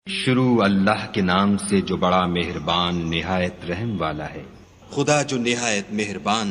شروع اللہ کے نام سے جو بڑا مہربان نہایت رحم والا ہے۔ خدا جو نہایت مہربان،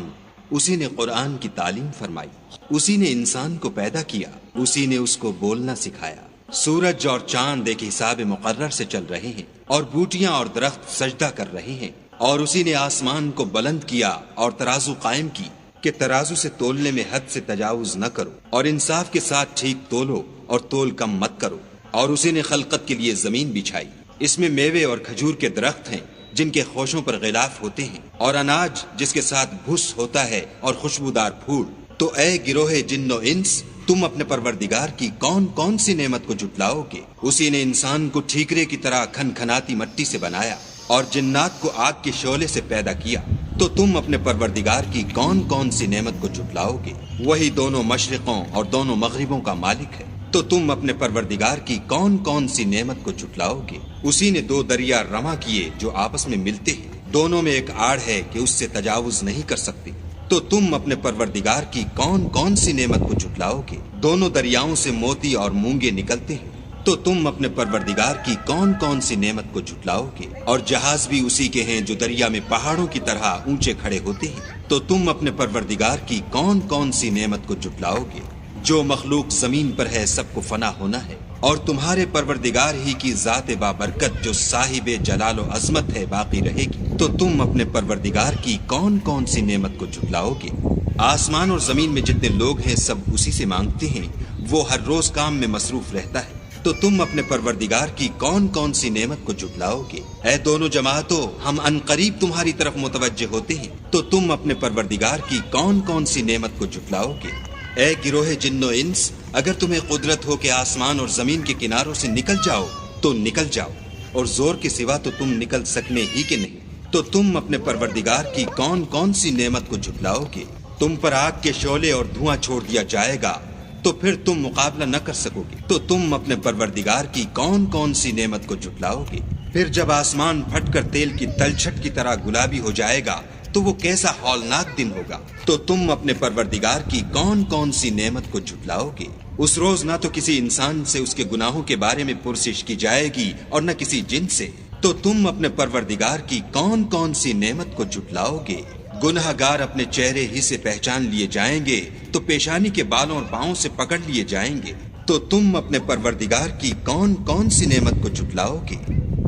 اسی نے قرآن کی تعلیم فرمائی، اسی نے انسان کو پیدا کیا، اسی نے اس کو بولنا سکھایا۔ سورج اور چاند ایک حساب مقرر سے چل رہے ہیں اور بوٹیاں اور درخت سجدہ کر رہے ہیں، اور اسی نے آسمان کو بلند کیا اور ترازو قائم کی کہ ترازو سے تولنے میں حد سے تجاوز نہ کرو، اور انصاف کے ساتھ ٹھیک تولو اور تول کم مت کرو۔ اور اسی نے خلقت کے لیے زمین بچھائی، اس میں میوے اور کھجور کے درخت ہیں جن کے خوشوں پر غلاف ہوتے ہیں، اور اناج جس کے ساتھ بھس ہوتا ہے اور خوشبودار پھول۔ تو اے گروہ جن و انس، تم اپنے پروردگار کی کون کون سی نعمت کو جھٹلاؤ گے؟ اسی نے انسان کو ٹھیکرے کی طرح کھنکھناتی مٹی سے بنایا اور جنات کو آگ کے شعلے سے پیدا کیا۔ تو تم اپنے پروردگار کی کون کون سی نعمت کو جھٹلاؤ گے؟ وہی دونوں مشرقوں اور دونوں مغربوں کا مالک ہے۔ تو تم اپنے پروردگار کی کون کون سی نعمت کو جھٹلاؤ گے؟ اسی نے دو دریا رواں کیے جو آپس میں ملتے ہیں، دونوں میں ایک آڑ ہے کہ اس سے تجاوز نہیں کر سکتے۔ تو تم اپنے پروردگار کی کون کون سی نعمت کو جھٹلاؤ گے؟ دونوں دریاؤں سے موتی اور مونگے نکلتے ہیں۔ تو تم اپنے پروردگار کی کون کون سی نعمت کو جھٹلاؤ گے؟ اور جہاز بھی اسی کے ہیں جو دریا میں پہاڑوں کی طرح اونچے کھڑے ہوتے ہیں۔ تو تم اپنے پروردگار کی کون کون سی نعمت کو جھٹلاؤ گے؟ جو مخلوق زمین پر ہے سب کو فنا ہونا ہے، اور تمہارے پروردگار ہی کی ذات بابرکت جو صاحب جلال و عظمت ہے باقی رہے گی۔ تو تم اپنے پروردگار کی کون کون سی نعمت کو جھٹلاؤ گے؟ آسمان اور زمین میں جتنے لوگ ہیں سب اسی سے مانگتے ہیں، وہ ہر روز کام میں مصروف رہتا ہے۔ تو تم اپنے پروردگار کی کون کون سی نعمت کو جھٹلاؤ گے؟ اے دونوں جماعتوں، ہم عنقریب تمہاری طرف متوجہ ہوتے ہیں۔ تو تم اپنے پروردگار کی کون کون سی نعمت کو جھٹلاؤ گے؟ اے گروہ جن و انس، اگر تمہیں قدرت ہو کہ آسمان اور زمین کے کناروں سے نکل جاؤ تو نکل جاؤ، اور زور کے سوا تو تم نکل سکنے ہی کہ نہیں۔ تو تم اپنے پروردگار کی کون کون سی نعمت کو جھٹلاؤ گے؟ تم پر آگ کے شعلے اور دھواں چھوڑ دیا جائے گا تو پھر تم مقابلہ نہ کر سکو گے۔ تو تم اپنے پروردگار کی کون کون سی نعمت کو جھٹلاؤ گے؟ پھر جب آسمان پھٹ کر تیل کی تلچھٹ کی طرح گلابی ہو جائے گا تو وہ کیسا ہولناک دن ہوگا۔ تو تم اپنے پروردگار کی کون کون سی نعمت کو جھٹلاؤ گے؟ اس روز نہ تو کسی انسان سے اس کے گناہوں کے بارے میں پرسش کی جائے گی اور نہ کسی جن سے۔ تو تم اپنے پروردگار کی کون کون سی نعمت کو جھٹلاؤ گے؟ گنہگار اپنے چہرے ہی سے پہچان لیے جائیں گے تو پیشانی کے بالوں اور پاؤں سے پکڑ لیے جائیں گے۔ تو تم اپنے پروردگار کی کون کون سی نعمت کو جھٹلاؤ گے؟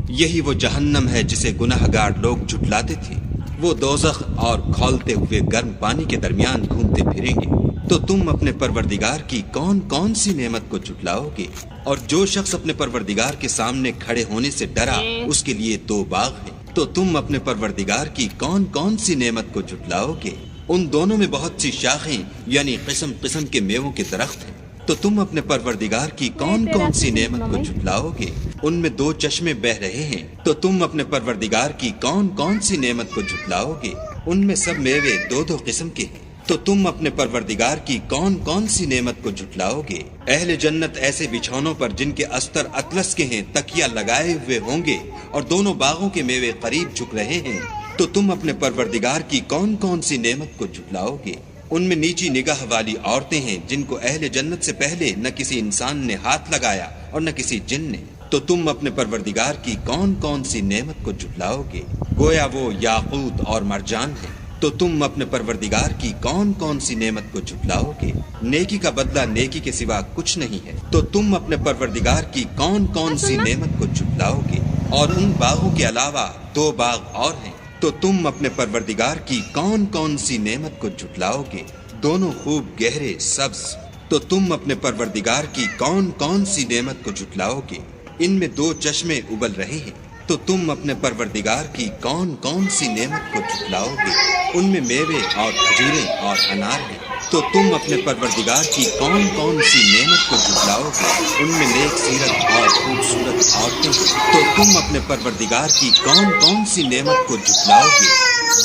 یہی وہ جہنم ہے جسے گنہگار لوگ جھٹلاتے تھے، وہ دوزخ اور کھولتے ہوئے گرم پانی کے درمیان گھومتے پھریں گے۔ تو تم اپنے پروردگار کی کون کون سی نعمت کو جھٹلاؤ گے؟ اور جو شخص اپنے پروردگار کے سامنے کھڑے ہونے سے ڈرا اس کے لیے دو باغ ہیں۔ تو تم اپنے پروردگار کی کون کون سی نعمت کو جھٹلاؤ گے؟ ان دونوں میں بہت سی شاخیں یعنی قسم قسم کے میووں کے درخت ہیں۔ تو تم اپنے پروردگار کی کون کون سی نعمت کو جھٹلاؤ گے؟ ان میں دو چشمے بہ رہے ہیں۔ تو تم اپنے پروردگار کی کون کون سی نعمت کو جھٹلاؤ گے؟ ان میں سب میوے دو دو قسم کے ہیں۔ تو تم اپنے پروردگار کی کون کون سی نعمت کو جھٹلاؤ گے؟ اہل جنت ایسے بچھونوں پر جن کے استر اطلس کے ہیں تکیہ لگائے ہوئے ہوں گے، اور دونوں باغوں کے میوے قریب جھک رہے ہیں۔ تو تم اپنے پروردگار کی کون کون سی نعمت کو جھٹلاؤ گے؟ ان میں نیچی نگاہ والی عورتیں ہیں جن کو اہل جنت سے پہلے نہ کسی انسان نے ہاتھ لگایا اور نہ کسی جن نے۔ تو تم اپنے پروردگار کی کون کون سی نعمت کو جھٹلاؤ گے؟ گویا وہ یاقوت اور مرجان ہے۔ تو تم اپنے پروردگار کی کون کون سی نعمت کو جھٹلاؤ گے؟ نیکی کا بدلہ نیکی کے سوا کچھ نہیں ہے۔ تو تم اپنے پروردگار کی کون کون سی نعمت کو جھٹلاؤ گے؟ اور ان باغوں کے علاوہ دو باغ اور ہیں۔ تو تم اپنے پروردگار کی کون کون سی نعمت کو جھٹلاؤ گے؟ دونوں خوب گہرے سبز۔ تو تم اپنے پروردگار کی کون کون سی نعمت کو جھٹلاؤ گے؟ ان میں دو چشمے ابل رہے ہیں۔ تو تم اپنے پروردگار کی کون کون سی نعمت کو جھٹلاؤ گے؟ ان میں میوے اور کھجوریں اور انار ہیں۔ تو تم اپنے پروردگار کی کون کون سی نعمت کو جھٹلاؤ گے؟ ان میں نیک سیرت اور خوبصورت عورتیں ہیں۔ تو تم اپنے پروردگار کی کون کون سی نعمت کو جھٹلاؤ گے؟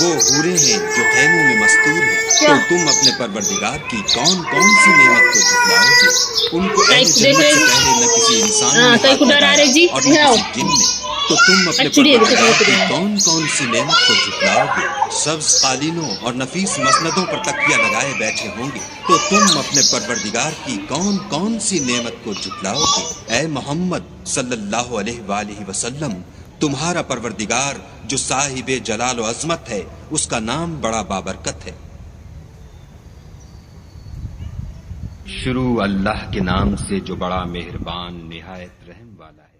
وہ حوریں ہیں جو خیموں میں مستور ہیں۔ تو تم اپنے پروردگار کی کون کون سی نعمت کو جھٹلاؤ گے؟ ان کو اہل جنت سے پہلے نہ کسی انسان نے ہاتھ لگایا اور نہ کسی جن نے۔ تو تم اپنے Actually, پروردگار کی یہ کون کون سی نعمت کو جھٹلاؤ گے؟ سبز قالینوں اور نفیس مسندوں پر تکیہ لگائے بیٹھے ہوں گے، تو تم اپنے پروردگار کی کون کون سی نعمت کو جھٹلاؤ گے؟ اے محمد صلی اللہ علیہ وآلہ وسلم، تمہارا پروردگار جو صاحب جلال و عظمت ہے، اس کا نام بڑا بابرکت ہے۔ شروع اللہ کے نام سے جو بڑا مہربان نہایت رحم والا ہے۔